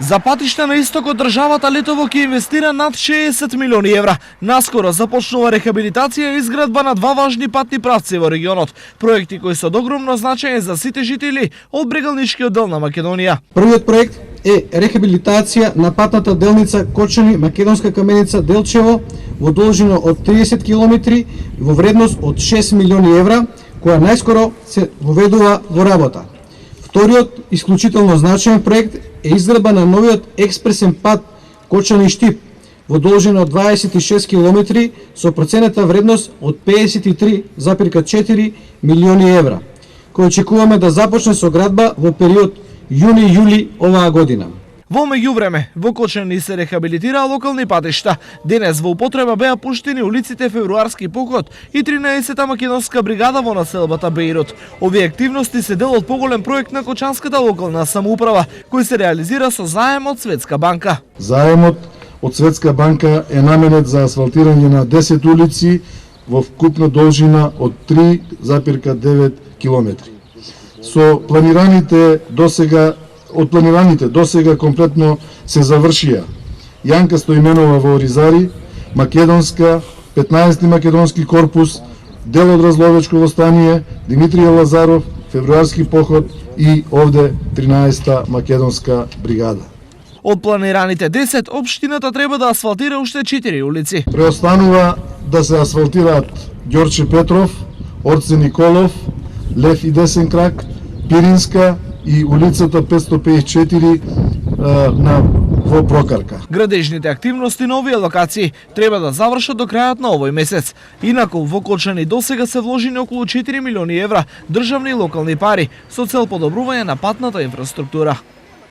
За патишта на исток од државата летово ќе инвестира над 60 милиони евра. Наскоро започнува рехабилитација и изградба на два важни патни правци во регионот. Проекти кои се од огромно значење за сите жители од брегалнишкиот дел на Македонија. Првиот проект е рехабилитација на патната делница Кочани Македонска Каменица Делчево во должина од 30 км во вредност од 6 милиони евра, која најскоро се воведува во работа. Вториот исклучително значаен проект е изградба на новиот експресен пат Кочани-Штип во должина од 26 км со проценета вредност од 53,4 милиони евра, кој очекуваме да започне со градба во период јуни-јули оваа година. Во меѓувреме, во Кочани се рехабилитираа локални патишта. Денес во употреба беа пуштени улиците Февруарски поход и 13-та македонска бригада во населбата Бејрут. Овие активности се дел од поголем проект на Кочанската локална самоуправа, кој се реализира со заем од Светска банка. Заемот од Светска банка е наменет за асфалтирање на 10 улици во вкупна должина од 3,9 км. Со планираните досега комплетно се завршија Јанка Стоименова во Оризари, Македонска, 15 македонски корпус, дел од Разловечко востание, Димитрија Лазаров, Февруарски поход и овде 13-та македонска бригада. Од планираните 10, општината треба да асфалтира уште 4 улици. Преостанува да се асфалтираат Ѓорче Петров, Орце Николов, Лев и Десен крак, Пиринска и улицата 554 во Прокарка. Градежните активности на овие локации треба да завршат до крајот на овој месец. Инаку во Кочани досега се вложени околу 4 милиони евра државни и локални пари со цел подобрување на патната инфраструктура.